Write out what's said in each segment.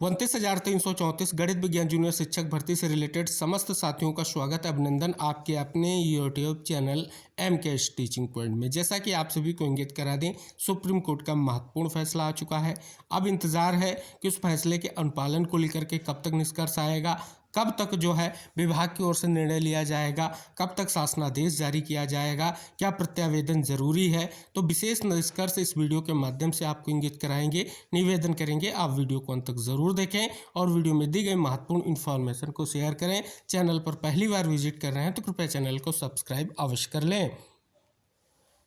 29,334 गणित विज्ञान जूनियर शिक्षक भर्ती से रिलेटेड समस्त साथियों का स्वागत अभिनंदन आपके अपने YouTube channel MKS teaching point में। जैसा कि आप सभी को इंगित करा दें, सुप्रीम कोर्ट का महत्वपूर्ण फैसला आ चुका है। अब इंतजार है कि उस फैसले के अनुपालन को लेकर के कब तक निष्कर्ष आएगा, कब तक जो है विभाग की ओर से निर्णय लिया जाएगा, कब तक शासनादेश जारी किया जाएगा, क्या प्रत्यावेदन जरूरी है। तो विशेष निष्कर्ष इस वीडियो के माध्यम से आपको इंगित कराएंगे। निवेदन करेंगे आप वीडियो को अंत तक जरूर देखें और वीडियो में दी गई महत्वपूर्ण इन्फॉर्मेशन को शेयर करें। चैनल पर पहली बार विजिट कर रहे हैं तो कृपया चैनल को सब्सक्राइब अवश्य कर लें।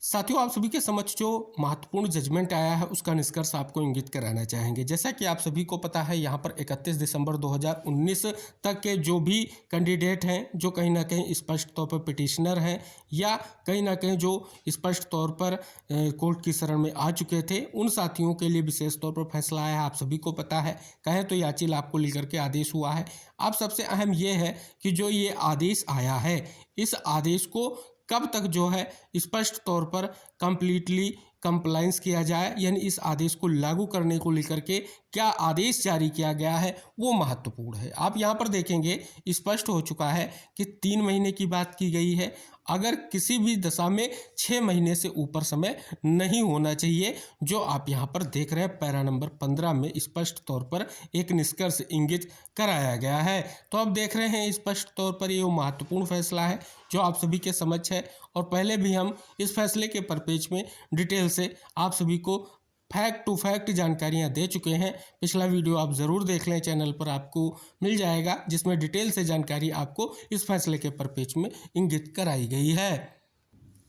साथियों, आप सभी के समक्ष जो महत्वपूर्ण जजमेंट आया है उसका निष्कर्ष आपको इंगित कराना चाहेंगे। जैसा कि आप सभी को पता है, यहाँ पर 31 दिसंबर 2019 तक के जो भी कैंडिडेट हैं, जो कहीं ना कहीं स्पष्ट तौर पर पिटिशनर हैं या कहीं ना कहीं जो स्पष्ट तौर पर कोर्ट की शरण में आ चुके थे, उन साथियों के लिए विशेष तौर पर फैसला आया है। आप सभी को पता है, कहें तो याची लाभ को लेकर के आदेश हुआ है। अब सबसे अहम ये है कि जो ये आदेश आया है, इस आदेश को कब तक जो है स्पष्ट तौर पर कंप्लीटली कंप्लायंस किया जाए, यानी इस आदेश को लागू करने को लेकर के क्या आदेश जारी किया गया है वो महत्वपूर्ण है। आप यहाँ पर देखेंगे स्पष्ट हो चुका है कि 3 महीने की बात की गई है। अगर किसी भी दशा में 6 महीने से ऊपर समय नहीं होना चाहिए, जो आप यहाँ पर देख रहे हैं पैरा नंबर 15 में स्पष्ट तौर पर एक निष्कर्ष इंगित कराया गया है। तो आप देख रहे हैं स्पष्ट तौर पर ये महत्वपूर्ण फैसला है जो आप सभी के समक्ष है। और पहले भी हम इस फैसले के परिपेक्ष में डिटेल से आप सभी को फैक्ट टू फैक्ट जानकारियां दे चुके हैं। पिछला वीडियो आप ज़रूर देख लें, चैनल पर आपको मिल जाएगा, जिसमें डिटेल से जानकारी आपको इस फैसले के परिपेक्ष में इंगित कराई गई है।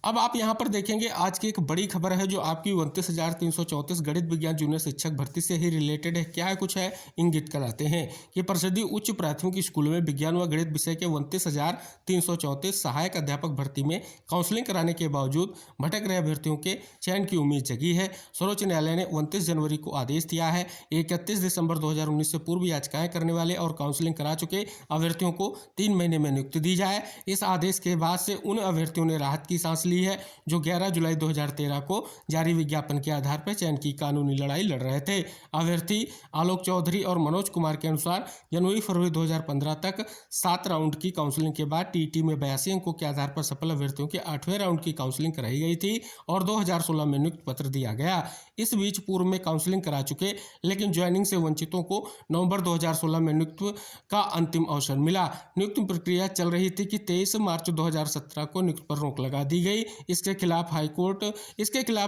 अब आप यहाँ पर देखेंगे आज की एक बड़ी खबर है जो आपकी 29,334 गणित विज्ञान जूनियर शिक्षक भर्ती से ही रिलेटेड है। क्या कुछ है इंगित कराते हैं कि परिषदीय उच्च प्राथमिक स्कूलों में विज्ञान व गणित विषय के 29,334 सहायक अध्यापक भर्ती में काउंसलिंग कराने के बावजूद भटक रहे अभ्यर्थियों के चयन की उम्मीद जगी है। सर्वोच्च न्यायालय ने 29 जनवरी को आदेश दिया है। 31 दिसंबर 2019 से पूर्व याचिकाएं करने वाले और काउंसलिंग करा चुके अभ्यर्थियों को 3 महीने में नियुक्ति दी जाए। इस आदेश के बाद से उन अभ्यर्थियों ने राहत की सांस है जो 11 जुलाई 2013 को जारी विज्ञापन के आधार पर चयन की कानूनी लड़ाई लड़ रहे थे। अभ्यर्थी आलोक चौधरी और मनोज कुमार के अनुसार जनवरी-फरवरी 2015 तक 7 राउंड की काउंसलिंग के बाद टीटी में 82 अंकों के आधार पर सफल अभ्यर्थियों के 8वें राउंड की काउंसलिंग कराई गई थी और 2016 में नियुक्ति पत्र दिया गया। इस बीच पूर्व में काउंसलिंग करा चुके लेकिन ज्वाइनिंग से वंचितों को नवंबर 2016 में नियुक्ति का अंतिम अवसर मिला। नियुक्ति प्रक्रिया चल रही थी कि 23 मार्च 2017 को नियुक्ति पर रोक लगा दी गई। इसके खिलाफ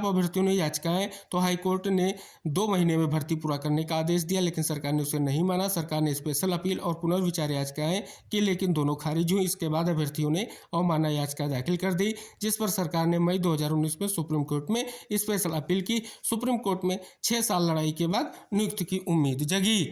अभ्यर्थियों ने याचिकाएं तो हाईकोर्ट ने 2 महीने में भर्ती पूरा करने का आदेश दिया, लेकिन सरकार ने उसे नहीं माना। सरकार ने स्पेशल अपील और पुनर्विचार याचिकाएं की, लेकिन दोनों खारिज हुई। इसके बाद अभ्यर्थियों ने अवमानना याचिका दाखिल कर दी, जिस पर सरकार ने मई 2019 में सुप्रीम कोर्ट में स्पेशल अपील की। सुप्रीम कोर्ट में 6 साल लड़ाई के बाद नियुक्ति की उम्मीद जगी।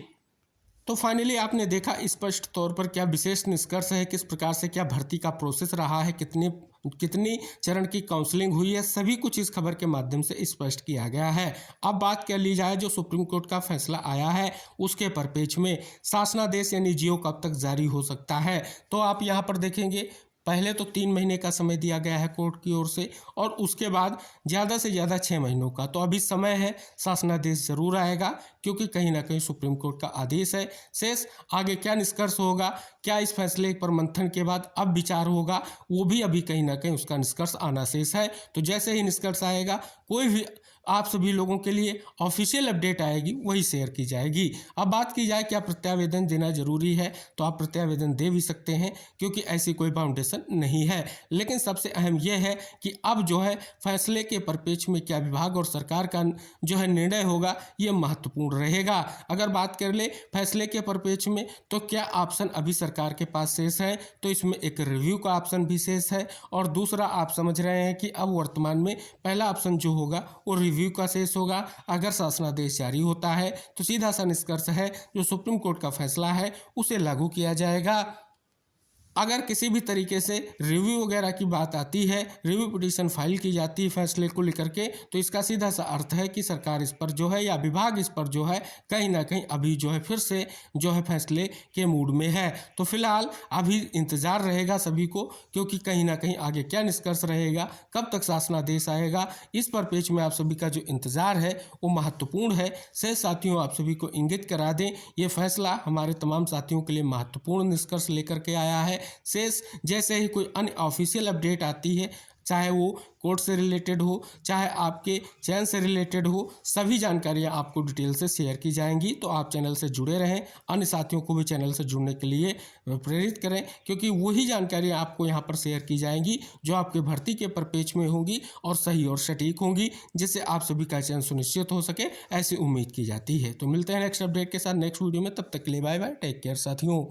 तो फाइनली आपने देखा स्पष्ट तौर पर क्या विशेष निष्कर्ष है, किस प्रकार से क्या भर्ती का प्रोसेस रहा है, कितनी चरण की काउंसलिंग हुई है, सभी कुछ इस खबर के माध्यम से स्पष्ट किया गया है। अब बात कर ली जाए जो सुप्रीम कोर्ट का फैसला आया है उसके परिपेक्ष में शासनादेश यानी जीओ कब तक जारी हो सकता है। तो आप यहाँ पर देखेंगे पहले तो 3 महीने का समय दिया गया है कोर्ट की ओर से और उसके बाद ज़्यादा से ज़्यादा 6 महीनों का। तो अभी समय है, शासनादेश जरूर आएगा क्योंकि कहीं ना कहीं सुप्रीम कोर्ट का आदेश है। शेष आगे क्या निष्कर्ष होगा, क्या इस फैसले पर मंथन के बाद अब विचार होगा, वो भी अभी कहीं ना कहीं उसका निष्कर्ष आना शेष है। तो जैसे ही निष्कर्ष आएगा कोई भी आप सभी लोगों के लिए ऑफिशियल अपडेट आएगी वही शेयर की जाएगी। अब बात की जाए क्या प्रत्यावेदन देना जरूरी है, तो आप प्रत्यावेदन दे भी सकते हैं क्योंकि ऐसी कोई बाउंडेशन नहीं है। लेकिन सबसे अहम यह है कि अब जो है फैसले के परिपेक्ष में क्या विभाग और सरकार का जो है निर्णय होगा ये महत्वपूर्ण रहेगा। अगर बात कर ले फैसले के परिपेक्ष में तो क्या ऑप्शन अभी सरकार के पास शेष है, तो इसमें एक रिव्यू का ऑप्शन भी शेष है और दूसरा आप समझ रहे हैं कि अब वर्तमान में पहला ऑप्शन जो होगा वो रिव्यू का शेष होगा। अगर शासनादेश जारी होता है तो सीधा सा निष्कर्ष है जो सुप्रीम कोर्ट का फैसला है उसे लागू किया जाएगा। अगर किसी भी तरीके से रिव्यू वगैरह की बात आती है, रिव्यू पिटीशन फाइल की जाती है फैसले को लेकर के, तो इसका सीधा सा अर्थ है कि सरकार इस पर जो है या विभाग इस पर जो है कहीं ना कहीं अभी जो है फिर से जो है फैसले के मूड में है। तो फिलहाल अभी इंतजार रहेगा सभी को, क्योंकि कहीं ना कहीं आगे क्या निष्कर्ष रहेगा, कब तक शासनादेश आएगा, इस पर पेच में आप सभी का जो इंतजार है वो महत्वपूर्ण है। से साथियों आप सभी को इंगित करा दें, ये फैसला हमारे तमाम साथियों के लिए महत्वपूर्ण निष्कर्ष लेकर के आया है। शेष जैसे ही कोई अन्य ऑफिशियल अपडेट आती है, चाहे वो कोर्ट से रिलेटेड हो, चाहे आपके चयन से रिलेटेड हो, सभी जानकारियां आपको डिटेल से शेयर की जाएंगी। तो आप चैनल से जुड़े रहें, अन्य साथियों को भी चैनल से जुड़ने के लिए प्रेरित करें, क्योंकि वही जानकारियां आपको यहां पर शेयर की जाएंगी जो आपके भर्ती के परिपेक्ष में होंगी और सही और सटीक होंगी, जिससे आप सभी का चयन सुनिश्चित हो सके, ऐसी उम्मीद की जाती है। तो मिलते हैं नेक्स्ट अपडेट के साथ नेक्स्ट वीडियो में, तब तक के लिए बाय बाय, टेक केयर साथियों।